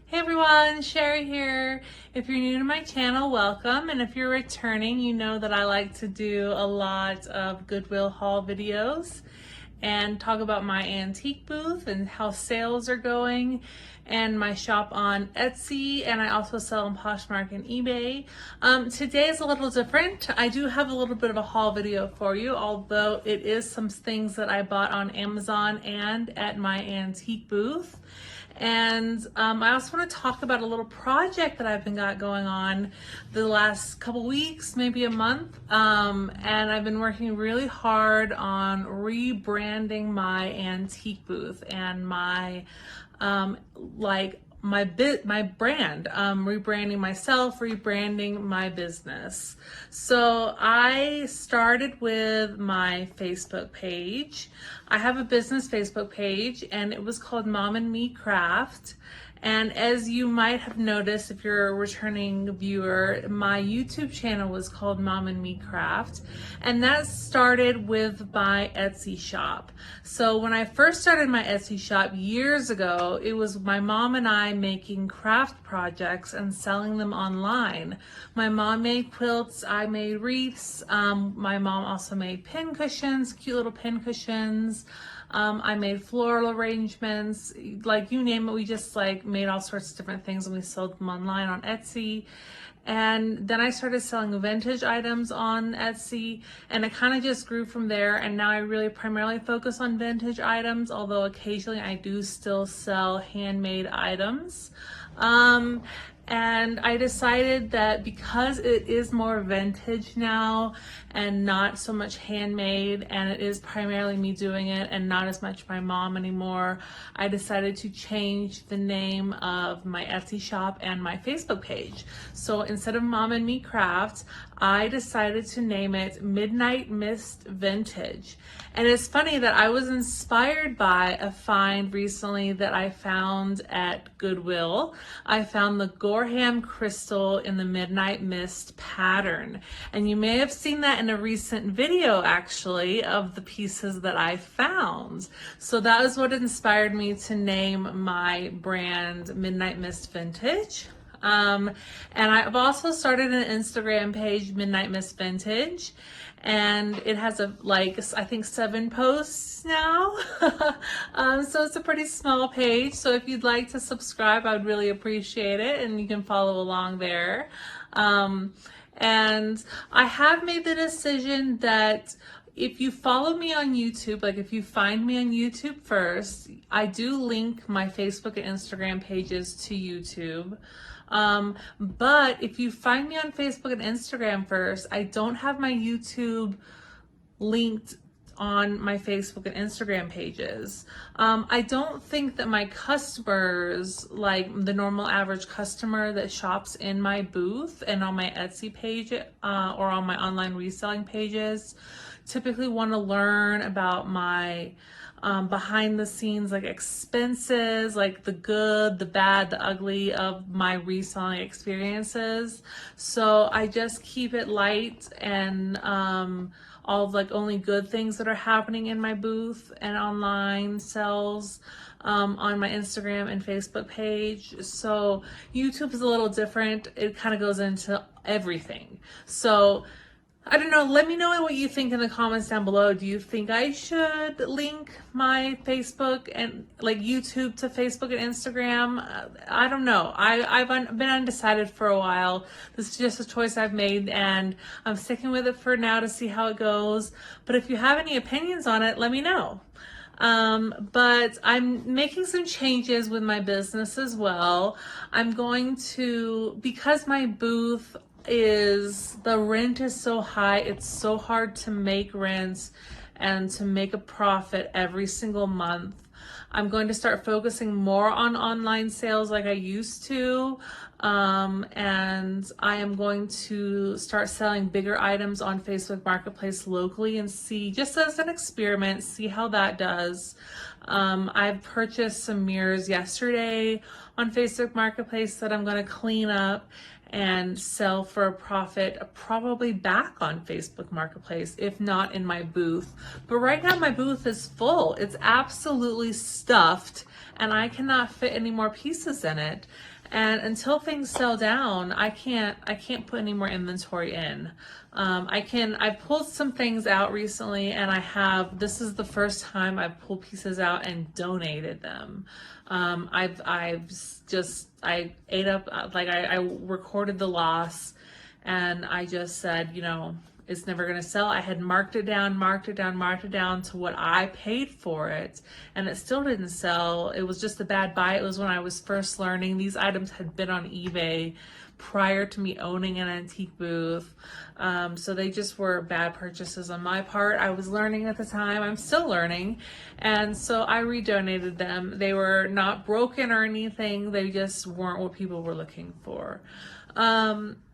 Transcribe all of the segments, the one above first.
Hey everyone, Sherry here. If you're new to my channel, welcome. And if you're returning, you know that I like to do a lot of Goodwill haul videos and talk about my antique booth and how sales are going and my shop on Etsy, and I also sell on Poshmark and eBay. Today is a little different. I do have a little bit of a haul video for you, although it is some things that I bought on Amazon and at my antique booth. And I also want to talk about a little project that I've been got going on the last couple weeks, maybe a month. And I've been working really hard on rebranding my antique booth and my my brand, rebranding myself, rebranding my business. So I started with my Facebook page. I have a business Facebook page and it was called MOMnMEcraft. And as you might have noticed, if you're a returning viewer, my YouTube channel was called MOMnMEcraft, and that started with my Etsy shop. So when I first started my Etsy shop years ago, it was my mom and I making craft projects and selling them online. My mom made quilts, I made wreaths, my mom also made pin cushions, cute little pin cushions. I made floral arrangements, like you name it. We just made all sorts of different things and we sold them online on Etsy. And then I started selling vintage items on Etsy, and it kind of just grew from there. And now I really primarily focus on vintage items, although occasionally I do still sell handmade items. And I decided that because it is more vintage now and not so much handmade, and it is primarily me doing it and not as much my mom anymore, I decided to change the name of my Etsy shop and my Facebook page. So instead of MOMnMEcraft, I decided to name it Midnight Mist Vintage. And it's funny that I was inspired by a find recently that I found at Goodwill. I found the Gorham crystal in the Midnight Mist pattern. And you may have seen that in a recent video actually of the pieces that I found. So that was what inspired me to name my brand Midnight Mist Vintage. And I've also started an Instagram page, Midnight Mist Vintage, and it has I think 7 posts now. So it's a pretty small page. So if you'd like to subscribe, I would really appreciate it, and you can follow along there. And I have made the decision that if you follow me on YouTube, if you find me on YouTube first, I do link my Facebook and Instagram pages to YouTube. But if you find me on Facebook and Instagram first, I don't have my YouTube linked on my Facebook and Instagram pages. I don't think that my customers, like the normal average customer that shops in my booth and on my Etsy page or on my online reselling pages, typically want to learn about my behind the scenes expenses, the good, the bad, the ugly of my reselling experiences. So I just keep it light and all of only good things that are happening in my booth and online sales on my Instagram and Facebook page. So YouTube is a little different. It kind of goes into everything. So I don't know, let me know what you think in the comments down below. Do you think I should link my Facebook and YouTube to Facebook and Instagram? I don't know. I've been undecided for a while. This is just a choice I've made, and I'm sticking with it for now to see how it goes. But if you have any opinions on it, let me know. But I'm making some changes with my business as well. I'm going to, because my booth the rent is so high, it's so hard to make rent and to make a profit every single month. I'm going to start focusing more on online sales like I used to. And I am going to start selling bigger items on Facebook Marketplace locally and see, just as an experiment, see how that does. I've purchased some mirrors yesterday on Facebook Marketplace that I'm going to clean up and sell for a profit, probably back on Facebook Marketplace, if not in my booth. But right now my booth is full. It's absolutely stuffed and I cannot fit any more pieces in it. And until things sell down, I can't put any more inventory in. I pulled some things out recently, and this is the first time I've pulled pieces out and donated them. I ate up, I recorded the loss, and I just said, it's never going to sell. I had marked it down to what I paid for it, and it still didn't sell. It was just a bad buy. It was when I was first learning. These items had been on eBay prior to me owning an antique booth. So they just were bad purchases on my part. I was learning at the time. I'm still learning. And so I redonated them. They were not broken or anything. They just weren't what people were looking for.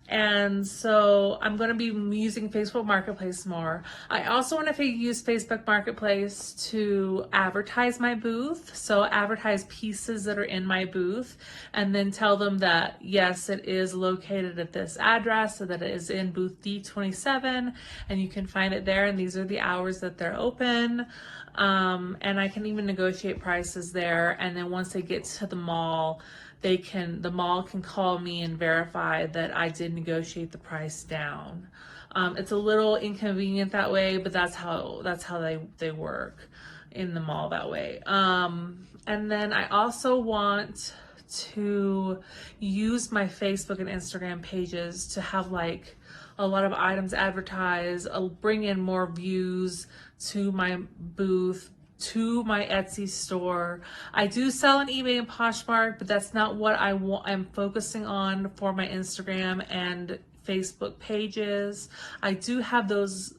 And so I'm going to be using Facebook Marketplace more. I also want to use Facebook Marketplace to advertise my booth. So advertise pieces that are in my booth and then tell them that, yes, it is located at this address, so that it is in booth D27 and you can find it there. And these are the hours that they're open. And I can even negotiate prices there. And then once they get to the mall, the mall can call me and verify that I did negotiate the price down. It's a little inconvenient that way, but that's how they work in the mall that way. And then I also want to use my Facebook and Instagram pages to have like a lot of items advertised. I'll bring in more views to my booth, to my Etsy store. I do sell on eBay and Poshmark, but that's not what I'm focusing on for my Instagram and Facebook pages. I do have those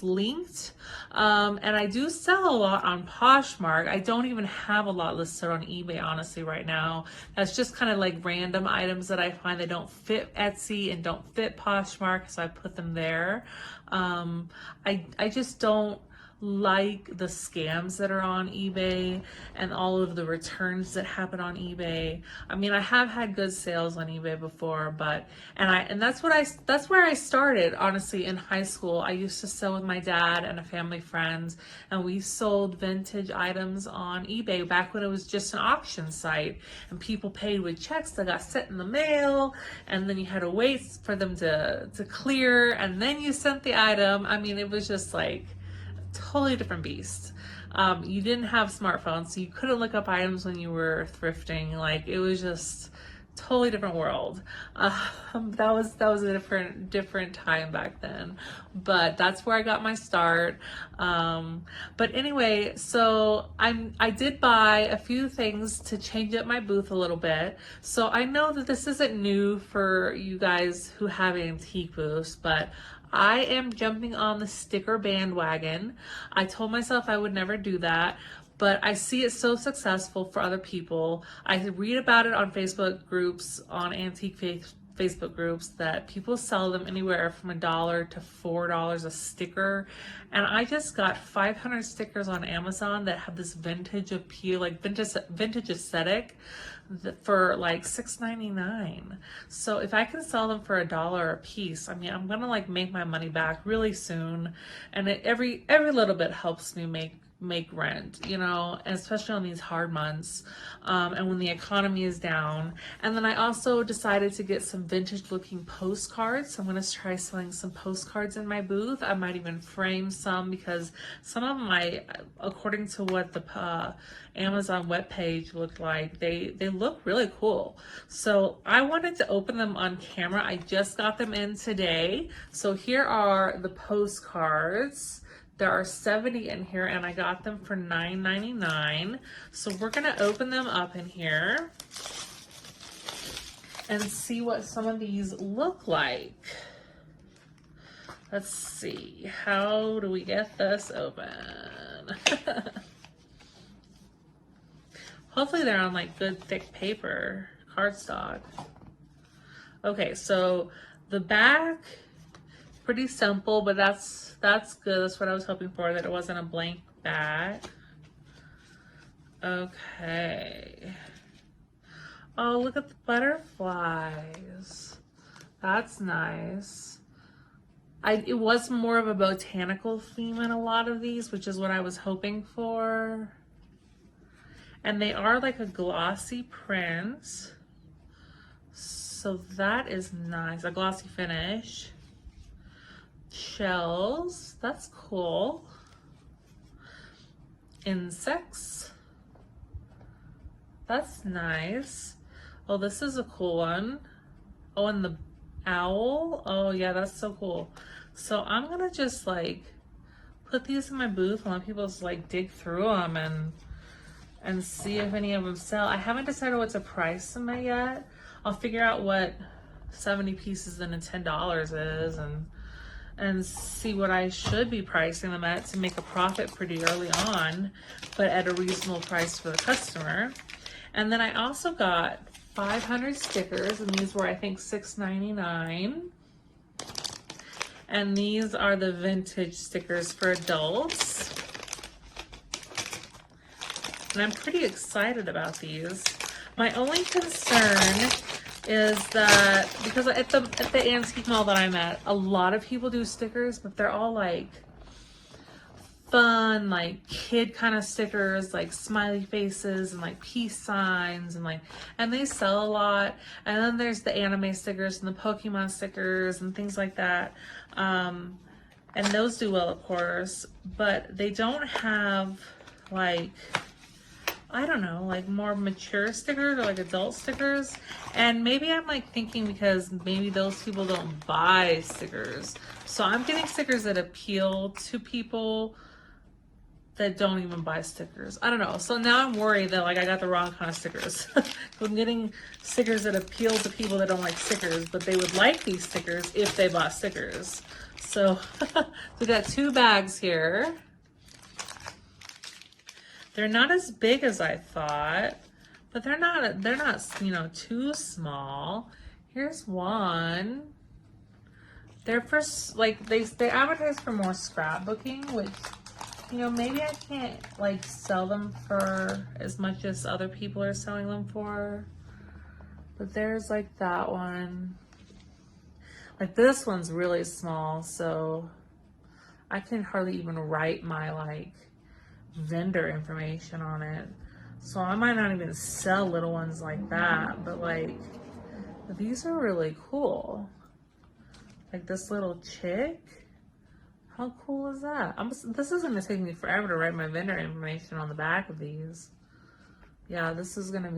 linked, and I do sell a lot on Poshmark. I don't even have a lot listed on eBay, honestly, right now. That's just kind of like random items that I find that don't fit Etsy and don't fit Poshmark, so I put them there. I just don't like the scams that are on eBay and all of the returns that happen on eBay. I mean, I have had good sales on eBay before, and that's where I started, honestly, in high school. I used to sell with my dad and a family friend, and we sold vintage items on eBay back when it was just an auction site, and people paid with checks that got sent in the mail, and then you had to wait for them to clear, and then you sent the item. I mean, it was just like totally different beast. You didn't have smartphones, so you couldn't look up items when you were thrifting. Like, it was just totally different world. That was a different time back then, but that's where I got my start. But anyway, so I did buy a few things to change up my booth a little bit. So I know that this isn't new for you guys who have antique booths, but I am jumping on the sticker bandwagon. I told myself I would never do that, but I see it so successful for other people. I read about it on Facebook groups, on antique Facebook groups, that people sell them anywhere from $1 to $4 a sticker. And I just got 500 stickers on Amazon that have this vintage appeal, like vintage aesthetic, for like $6.99. So if I can sell them for $1 a piece, I mean, I'm gonna like make my money back really soon. And every little bit helps me make rent, and especially on these hard months, and when the economy is down. And then I also decided to get some vintage looking postcards. So I'm going to try selling some postcards in my booth. I might even frame some, because some of them, according to what the Amazon webpage looked like, they look really cool. So I wanted to open them on camera. I just got them in today. So here are the postcards. There are 70 in here, and I got them for $9.99. So we're gonna open them up in here and see what some of these look like. Let's see, how do we get this open? Hopefully they're on like good thick paper, cardstock. Okay, so the back, pretty simple, but that's good. That's what I was hoping for, that it wasn't a blank back. Okay. Oh, look at the butterflies. That's nice. It was more of a botanical theme in a lot of these, which is what I was hoping for. And they are like a glossy print. So that is nice. A glossy finish. Shells. That's cool. Insects. That's nice. Oh, this is a cool one. Oh, and the owl. Oh yeah, that's so cool. So I'm gonna just like put these in my booth and let people just like dig through them and see if any of them sell. I haven't decided what to price them at yet. I'll figure out what 70 pieces into $10 is and see what I should be pricing them at to make a profit pretty early on, but at a reasonable price for the customer. And then I also got 500 stickers, and these were, I think, $6.99. And these are the vintage stickers for adults. And I'm pretty excited about these. My only concern is that, because at the antique mall that I'm at, a lot of people do stickers, but they're all like fun, like kid kind of stickers, like smiley faces and like peace signs and they sell a lot. And then there's the anime stickers and the Pokemon stickers and things like that. And those do well, of course, but they don't have like, I don't know, like more mature stickers or like adult stickers. And maybe I'm like thinking because maybe those people don't buy stickers. So I'm getting stickers that appeal to people that don't even buy stickers. I don't know. So now I'm worried that like I got the wrong kind of stickers. I'm getting stickers that appeal to people that don't like stickers, but they would like these stickers if they bought stickers. So we got 2 bags here. They're not as big as I thought, but they're not, you know, too small. Here's one. They're for, like, they advertise for more scrapbooking, which, you know, maybe I can't, like, sell them for as much as other people are selling them for. But there's, like, that one. Like, this one's really small, so I can hardly even write my, like, vendor information on it. So I might not even sell little ones like that, but like these are really cool. Like this little chick. How cool is that? This is gonna take me forever to write my vendor information on the back of these. Yeah, this is gonna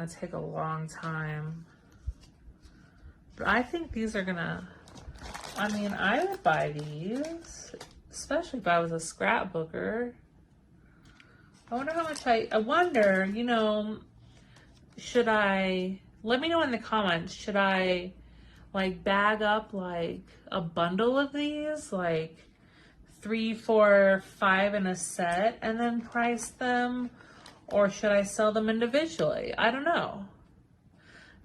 take a long time. But I think these are gonna, I mean, I would buy these. Especially if I was a scrapbooker. I wonder how much I wonder, you know, should I, let me know in the comments, should I like bag up like a bundle of these, like 3, 4, 5 in a set and then price them? Or should I sell them individually? I don't know.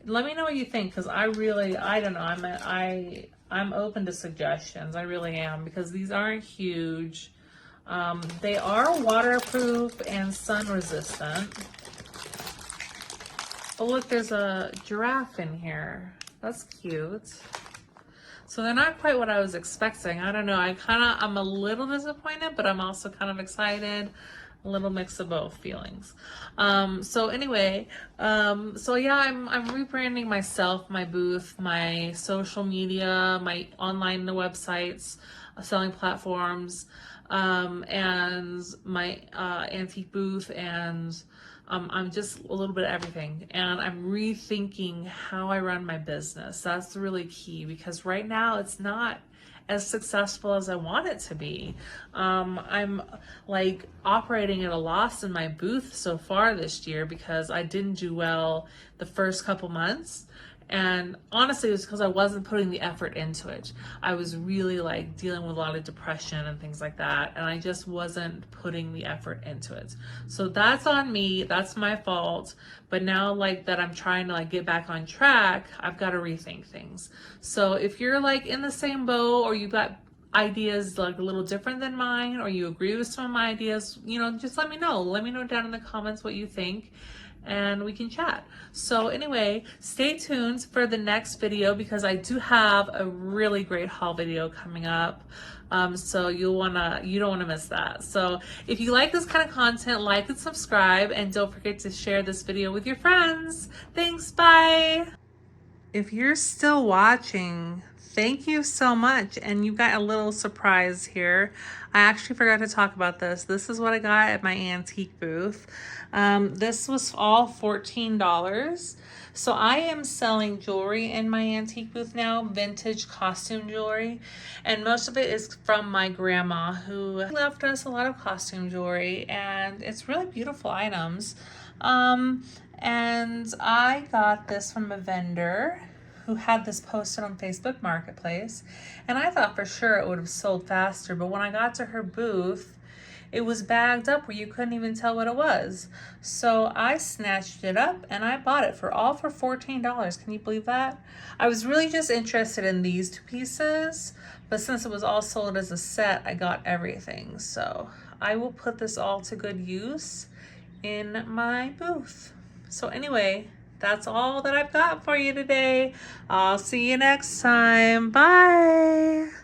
Let me know what you think, because I don't know, I'm open to suggestions. I really am, because these aren't huge. They are waterproof and sun resistant. Oh look, there's a giraffe in here. That's cute. So they're not quite what I was expecting. I don't know. I'm a little disappointed, but I'm also kind of excited. A little mix of both feelings. So anyway, so yeah, I'm rebranding myself, my booth, my social media, my online websites, selling platforms, and my antique booth, and I'm just a little bit of everything. And I'm rethinking how I run my business. That's really key, because right now it's not as successful as I want it to be. I'm like operating at a loss in my booth so far this year because I didn't do well the first couple months. And honestly, it was because I wasn't putting the effort into it. I was really like dealing with a lot of depression and things like that. And I just wasn't putting the effort into it. So that's on me. That's my fault. But now like that I'm trying to like get back on track, I've got to rethink things. So if you're like in the same boat, or you've got ideas like a little different than mine, or you agree with some of my ideas, you know, just let me know. Let me know down in the comments what you think. and we can chat. So anyway, stay tuned for the next video because I do have a really great haul video coming up. So you don't wanna miss that. So if you like this kind of content, like and subscribe, and don't forget to share this video with your friends. Thanks, bye. If you're still watching, thank you so much. And you got a little surprise here. I actually forgot to talk about this. This is what I got at my antique booth. This was all $14. So I am selling jewelry in my antique booth now, vintage costume jewelry. And most of it is from my grandma, who left us a lot of costume jewelry, and it's really beautiful items. And I got this from a vendor who had this posted on Facebook Marketplace, and I thought for sure it would have sold faster, but when I got to her booth, it was bagged up where you couldn't even tell what it was. So I snatched it up and I bought it for $14. Can you believe that? I was really just interested in these two pieces, but since it was all sold as a set, I got everything. So I will put this all to good use in my booth. So anyway, that's all that I've got for you today. I'll see you next time. Bye.